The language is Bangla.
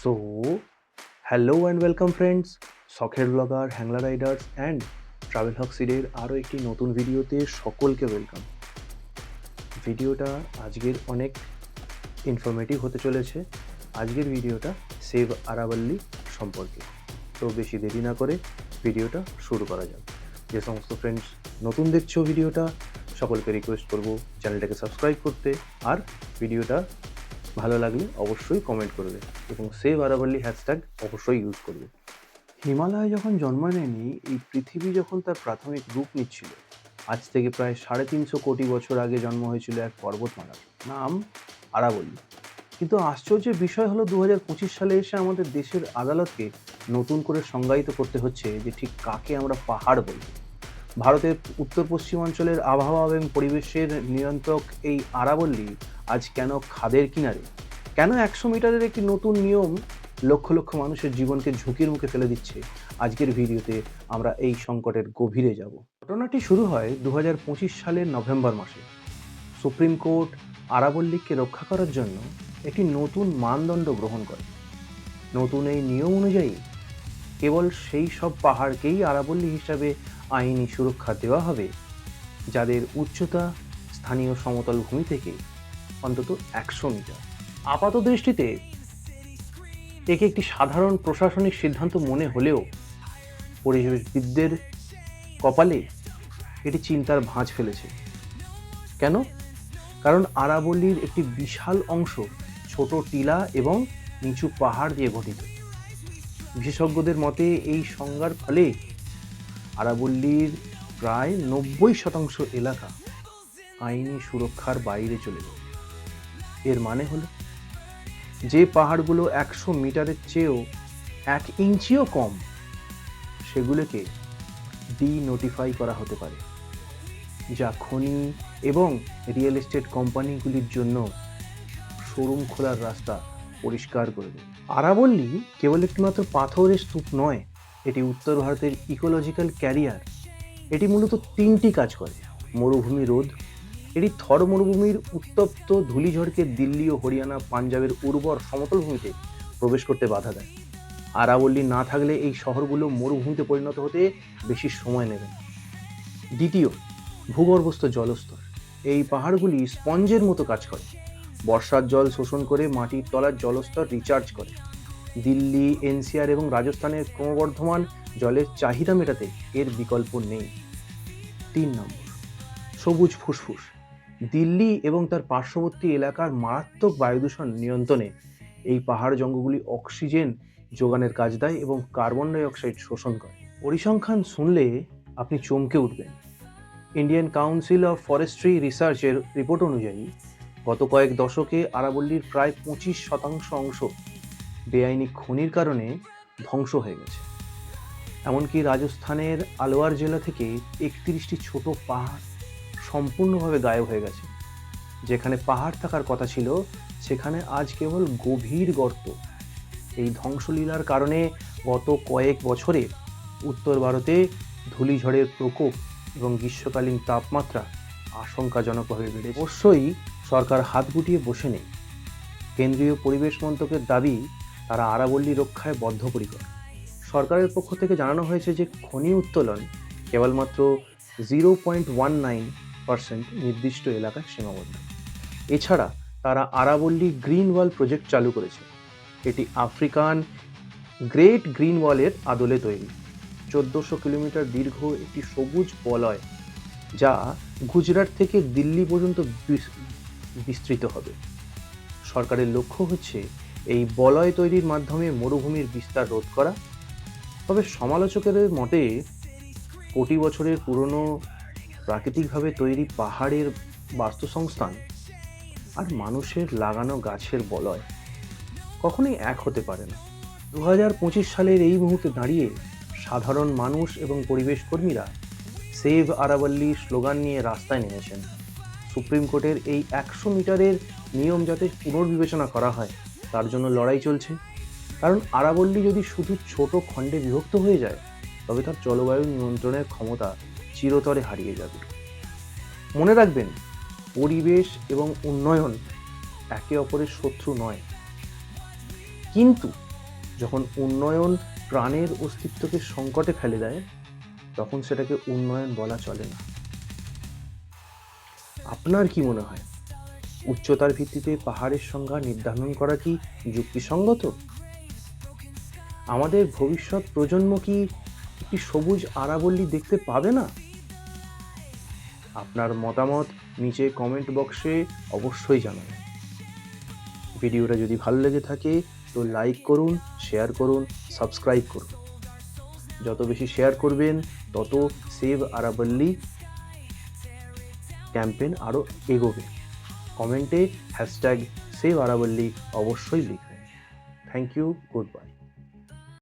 So hello and welcome friends, শখের blogger, Hangla Riders and travel হক্সিডের আরও একটি নতুন ভিডিওতে সকলকে ওয়েলকাম। ভিডিওটা আজকের অনেক ইনফরমেটিভ হতে চলেছে। আজকের ভিডিওটা সেভ আরাবল্লী সম্পর্কে। তো বেশি দেরি না করে ভিডিওটা শুরু করা যাক। যে সমস্ত ফ্রেন্ডস নতুন দেখছো ভিডিওটা, সকলকে রিকোয়েস্ট করব চ্যানেলটাকে সাবস্ক্রাইব করতে, আর ভিডিওটা ভালো লাগলে অবশ্যই কমেন্ট করবে এবং সেভ আরাবল্লী হ্যাশট্যাগ অবশ্যই ইউজ করবে। হিমালয় যখন জন্ম নেয়নি, এই পৃথিবী যখন তার প্রাথমিক রূপ নিচ্ছিল, আজ থেকে প্রায় 350 কোটি বছর আগে জন্ম হয়েছিল এক পর্বতমালার নাম আরাবল্লী। কিন্তু আশ্চর্যের বিষয় হলো 2025 সালে এসে আমাদের দেশের আদালতকে নতুন করে সংজ্ঞায়িত করতে হচ্ছে যে ঠিক কাকে আমরা পাহাড় বলবো। ভারতের উত্তর পশ্চিমাঞ্চলের আবহাওয়া এবং পরিবেশের নিয়ন্ত্রক এই আরাবল্লী আজ কেন খাদের কিনারে, কেন 100 মিটারের একটি নতুন নিয়ম লক্ষ লক্ষ মানুষের জীবনকে ঝুঁকির মুখে ফেলে দিচ্ছে, আজকের ভিডিওতে আমরা এই সংকটের গভীরে যাব। ঘটনাটি শুরু হয় 2025 সালের নভেম্বর মাসে। সুপ্রিম কোর্ট আরাবল্লীকে রক্ষা করার জন্য একটি নতুন মানদণ্ড গ্রহণ করে। নতুন এই নিয়ম অনুযায়ী কেবল সেই সব পাহাড়কেই আরাবল্লী হিসাবে আইনি সুরক্ষা দেওয়া হবে যাদের উচ্চতা স্থানীয় সমতল ভূমি থেকে অন্তত 100 মিটার। আপাত দৃষ্টিতে একে একটি সাধারণ প্রশাসনিক সিদ্ধান্ত মনে হলেও পরিবেশবিদদের কপালে এটি চিন্তার ভাঁজ ফেলেছে। কেন? কারণ আরাবল্লীর একটি বিশাল অংশ ছোট টিলা এবং নিচু পাহাড় দিয়ে গঠিত। বিশেষজ্ঞদের মতে এই সংজ্ঞার ফলে আরাবল্লীর প্রায় 90% এলাকা আইনি সুরক্ষার বাইরে চলে যাবে। এর মানে হলো যে পাহাড়গুলো 100 মিটারের চেয়েও 1 ইঞ্চিও কম, সেগুলোকে ডিনোটিফাই করা হতে পারে, যা খনি এবং রিয়েল এস্টেট কোম্পানিগুলির জন্য শোরুম খোলার রাস্তা পরিষ্কার করে দেবে। আরাবল্লী কেবল একটিমাত্র পাথরের স্তূপ নয়, এটি উত্তর ভারতের ইকোলজিক্যাল ক্যারিয়ার। এটি মূলত 3টি কাজ করে। মরুভূমি রোধ, এটি থর মরুভূমির উত্তপ্ত ধূলিঝড়কে দিল্লি ও হরিয়ানা, পাঞ্জাবের উর্বর সমতল ভূমিতে প্রবেশ করতে বাধা দেয়। আরাবল্লী না থাকলে এই শহরগুলো মরুভূমিতে পরিণত হতে বেশি সময় নেবে না। দ্বিতীয়, ভূগর্ভস্থ জলস্তর। এই পাহাড়গুলি স্পঞ্জের মতো কাজ করে, বর্ষার জল শোষণ করে মাটির তলার জলস্তর রিচার্জ করে। দিল্লি, এনসিআর এবং রাজস্থানের ক্রমবর্ধমান জলের চাহিদা মেটাতে এর বিকল্প নেই। 3 নম্বর, সবুজ ফুসফুস। দিল্লি এবং তার পার্শ্ববর্তী এলাকার মারাত্মক বায়ুদূষণ নিয়ন্ত্রণে এই পাহাড় জঙ্গলগুলি অক্সিজেন যোগানের কাজ দেয় এবং কার্বন ডাই অক্সাইড শোষণ করে। পরিসংখ্যান শুনলে আপনি চমকে উঠবেন। ইন্ডিয়ান কাউন্সিল অফ ফরেস্ট্রি রিসার্চের রিপোর্ট অনুযায়ী গত কয়েক দশকে আরাবল্লীর প্রায় 25% অংশ বেআইনি খনির কারণে ধ্বংস হয়ে গেছে। এমনকি রাজস্থানের আলওয়ার জেলা থেকে 31টি ছোট পাহাড় সম্পূর্ণভাবে গায়েব হয়ে গেছে। যেখানে পাহাড় থাকার কথা ছিল, সেখানে আজ কেবল গভীর গর্ত। এই ধ্বংসলীলার কারণে গত কয়েক বছরে উত্তর ভারতে ধূলিঝড়ের প্রকোপ এবং গ্রীষ্মকালীন তাপমাত্রা আশঙ্কাজনকভাবে বেড়েছে। অবশ্যই সরকার হাত গুটিয়ে বসে নেই। কেন্দ্রীয় পরিবেশ মন্ত্রকের দাবি, তারা আরাবল্লী রক্ষায় বদ্ধপরিকর। সরকারের পক্ষ থেকে জানানো হয়েছে যে খনি উত্তোলন কেবলমাত্র 0.19% নির্দিষ্ট এলাকায় সীমাবদ্ধ। এছাড়া তারা আরাবল্লী গ্রিন ওয়াল প্রজেক্ট চালু করেছে। এটি আফ্রিকান গ্রেট গ্রিন ওয়ালের আদলে তৈরি 1400 কিলোমিটার দীর্ঘ একটি সবুজ বলয়, যা গুজরাট থেকে দিল্লি পর্যন্ত বিস্তৃত হবে। সরকারের লক্ষ্য হচ্ছে এই বলয় তৈরির মাধ্যমে মরুভূমির বিস্তার রোধ করা। তবে সমালোচকদের মতে কোটি বছরের পুরনো প্রাকৃতিকভাবে তৈরি পাহাড়ের বাস্তুসংস্থান আর মানুষের লাগানো গাছের বলয় কখনোই এক হতে পারে না। 2025 সালের এই মুহূর্তে দাঁড়িয়ে সাধারণ মানুষ এবং পরিবেশ কর্মীরা সেভ আরাবল্লী স্লোগান নিয়ে রাস্তায় নেমেছেন। সুপ্রিম কোর্টের এই 100 মিটারের নিয়ম যাতে পুনর্বিবেচনা করা হয়, তার জন্য লড়াই চলছে। কারণ আরাবল্লী যদি শুধু ছোট খণ্ডে বিভক্ত হয়ে যায়, তবে তার জলবায়ু নিয়ন্ত্রণের ক্ষমতা চিরতরে হারিয়ে যাবে। মনে রাখবেন, পরিবেশ এবং উন্নয়ন একে অপরের শত্রু নয়, কিন্তু যখন উন্নয়ন প্রাণের অস্তিত্বকে সংকটে ফেলে দেয়, তখন সেটাকে উন্নয়ন বলা চলে না। আপনার কি মনে হয়, উচ্চতার ভিত্তিতে পাহাড়ের সংজ্ঞা নির্ধারণ করা কি যুক্তিসঙ্গত? আমাদের ভবিষ্যৎ প্রজন্ম কি একটি সবুজ আরাবল্লী দেখতে পাবে না? আপনার মতামত নিচে কমেন্ট বক্সে অবশ্যই জানাবেন। ভিডিওটা যদি ভালো লেগে থাকে তো লাইক করুন, শেয়ার করুন, সাবস্ক্রাইব করুন। যত বেশি শেয়ার করবেন তত সেভ আরাবল্লী ক্যাম্পেইন আরও এগোবে। কমেন্টে #সেভ আরাবল্লী অবশ্যই লিখবেন। Thank you, good by.